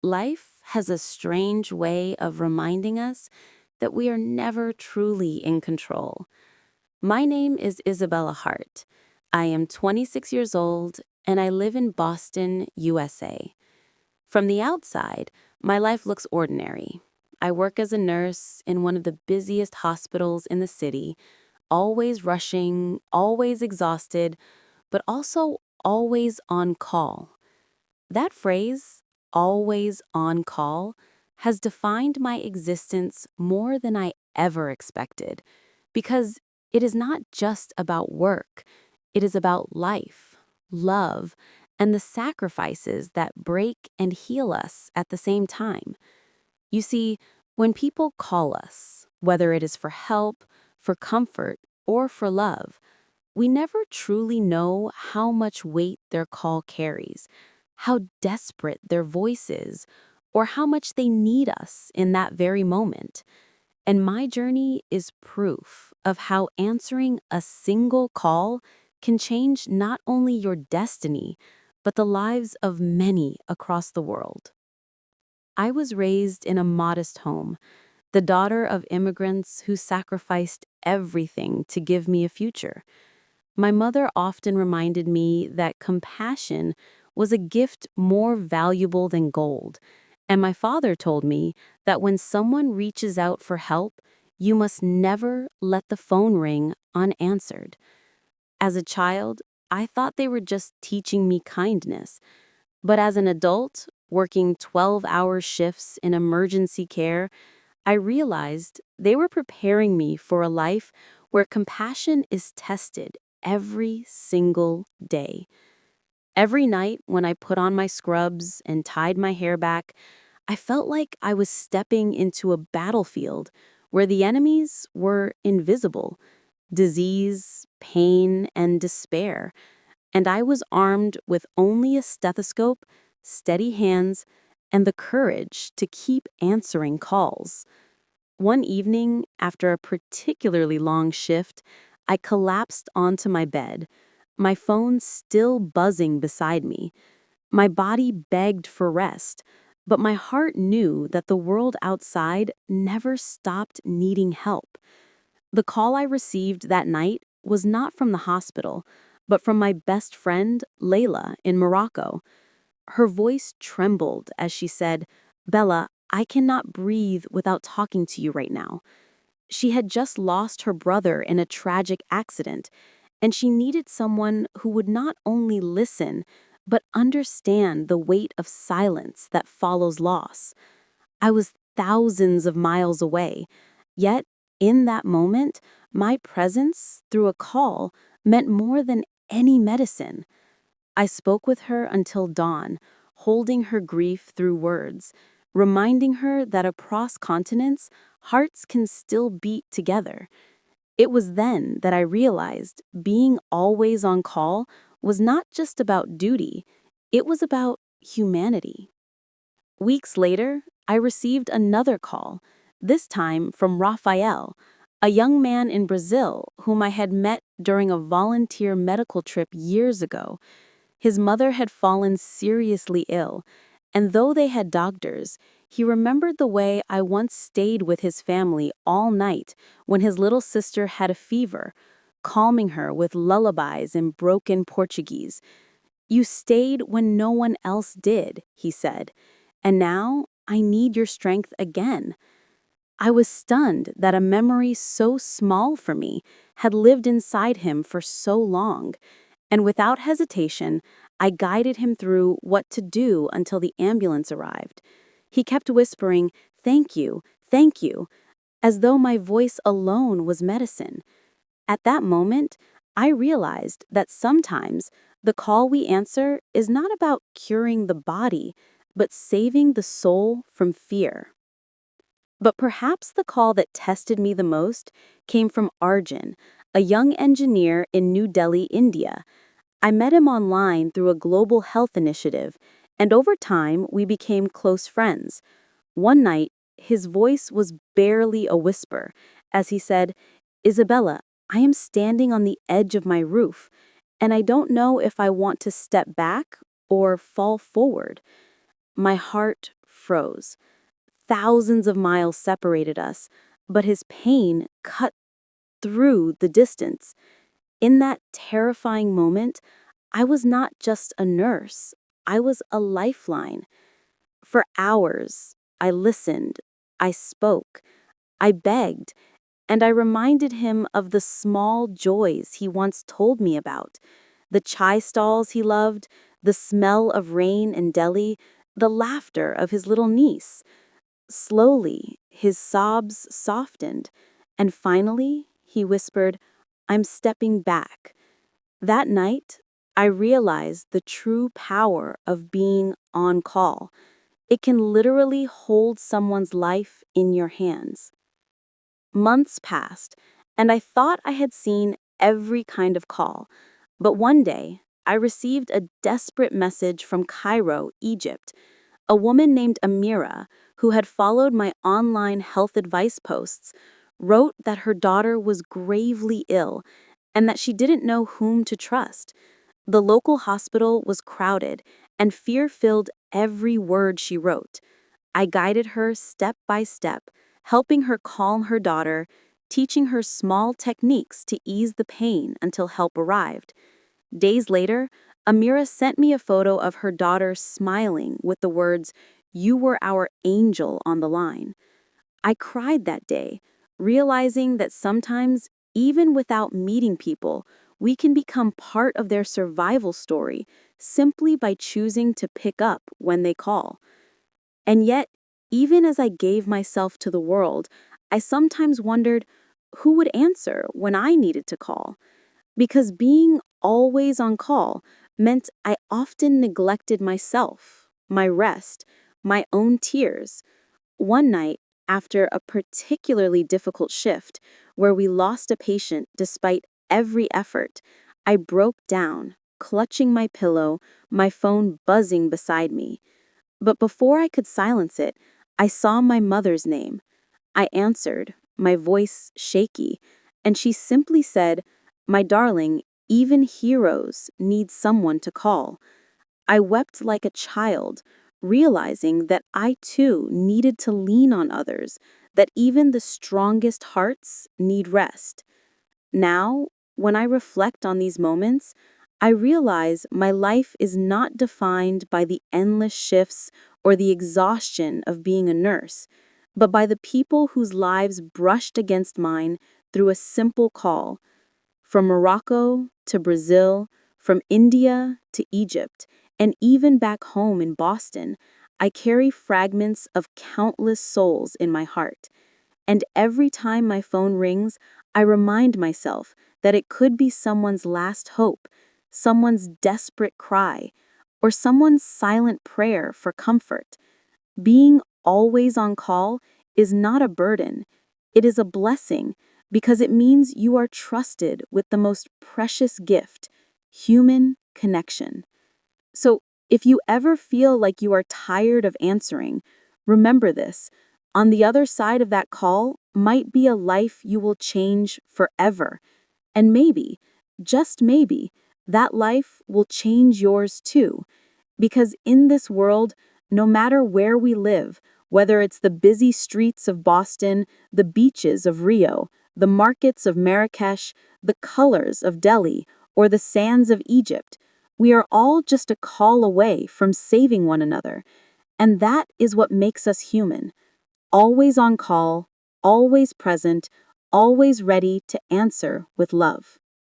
Life has a strange way of reminding us that we are never truly in control. My name is Isabella Hart. I am 26 years old and I live in Boston, USA. From the outside, my life looks ordinary. I work as a nurse in one of the busiest hospitals in the city, always rushing, always exhausted, but also always on call. That phrase, always on call, has defined my existence more than I ever expected, because it is not just about work, it is about life, love, and the sacrifices that break and heal us at the same time. You see, when people call us, whether it is for help, for comfort, or for love, we never truly know how much weight their call carries, how desperate their voice is, or how much they need us in that very moment. And my journey is proof of how answering a single call can change not only your destiny, but the lives of many across the world. I was raised in a modest home, the daughter of immigrants who sacrificed everything to give me a future. My mother often reminded me that compassion was a gift more valuable than gold, and my father told me that when someone reaches out for help, you must never let the phone ring unanswered. As a child, I thought they were just teaching me kindness, but as an adult, working 12-hour shifts in emergency care, I realized they were preparing me for a life where compassion is tested every single day. Every night when I put on my scrubs and tied my hair back, I felt like I was stepping into a battlefield where the enemies were invisible: disease, pain, and despair. And I was armed with only a stethoscope, steady hands, and the courage to keep answering calls. One evening, after a particularly long shift, I collapsed onto my bed, my phone still buzzing beside me. My body begged for rest, but my heart knew that the world outside never stopped needing help. The call I received that night was not from the hospital, but from my best friend, Layla, in Morocco. Her voice trembled as she said, "Bella, I cannot breathe without talking to you right now." She had just lost her brother in a tragic accident, and she needed someone who would not only listen, but understand the weight of silence that follows loss. I was thousands of miles away, yet in that moment, my presence through a call meant more than any medicine. I spoke with her until dawn, holding her grief through words, reminding her that across continents, hearts can still beat together. It was then that I realized being always on call was not just about duty, it was about humanity. Weeks later, I received another call, this time from Rafael, a young man in Brazil whom I had met during a volunteer medical trip years ago. His mother had fallen seriously ill, and though they had doctors, he remembered the way I once stayed with his family all night when his little sister had a fever, calming her with lullabies in broken Portuguese. "You stayed when no one else did," he said, "and now I need your strength again." I was stunned that a memory so small for me had lived inside him for so long, and without hesitation, I guided him through what to do until the ambulance arrived. He kept whispering, thank you," as though my voice alone was medicine. At that moment, I realized that sometimes the call we answer is not about curing the body, but saving the soul from fear. But perhaps the call that tested me the most came from Arjun, a young engineer in New Delhi, India. I met him online through a global health initiative, and over time we became close friends. One night, his voice was barely a whisper as he said, "Isabella, I am standing on the edge of my roof, and I don't know if I want to step back or fall forward." My heart froze. Thousands of miles separated us, but his pain cut through the distance. In that terrifying moment, I was not just a nurse, I was a lifeline. For hours, I listened, I spoke, I begged, and I reminded him of the small joys he once told me about: the chai stalls he loved, the smell of rain in Delhi, the laughter of his little niece. Slowly, his sobs softened, and finally, he whispered, "I'm stepping back." That night, I realized the true power of being on call. It can literally hold someone's life in your hands. Months passed, and I thought I had seen every kind of call. But one day, I received a desperate message from Cairo, Egypt. A woman named Amira, who had followed my online health advice posts, wrote that her daughter was gravely ill and that she didn't know whom to trust. The local hospital was crowded, and fear filled every word she wrote. I guided her step by step, helping her calm her daughter, teaching her small techniques to ease the pain until help arrived. Days later, Amira sent me a photo of her daughter smiling with the words, "You were our angel," on the line. I cried that day, realizing that sometimes, even without meeting people, we can become part of their survival story simply by choosing to pick up when they call. And yet, even as I gave myself to the world, I sometimes wondered who would answer when I needed to call. Because being always on call meant I often neglected myself, my rest, my own tears. One night, after a particularly difficult shift where we lost a patient despite every effort, I broke down, clutching my pillow, my phone buzzing beside me. But before I could silence it, I saw my mother's name. I answered, my voice shaky, and she simply said, "My darling, even heroes need someone to call." I wept like a child, realizing that I too needed to lean on others, that even the strongest hearts need rest. Now, when I reflect on these moments, I realize my life is not defined by the endless shifts or the exhaustion of being a nurse, but by the people whose lives brushed against mine through a simple call. From Morocco to Brazil, from India to Egypt, and even back home in Boston, I carry fragments of countless souls in my heart. And every time my phone rings, I remind myself that it could be someone's last hope, someone's desperate cry, or someone's silent prayer for comfort. Being always on call is not a burden, it is a blessing because it means you are trusted with the most precious gift: human connection. So, if you ever feel like you are tired of answering, remember this: on the other side of that call might be a life you will change forever. And maybe, just maybe, that life will change yours too. Because in this world, no matter where we live, whether it's the busy streets of Boston, the beaches of Rio, the markets of Marrakesh, the colors of Delhi, or the sands of Egypt, we are all just a call away from saving one another. And that is what makes us human. Always on call, always present, always ready to answer with love.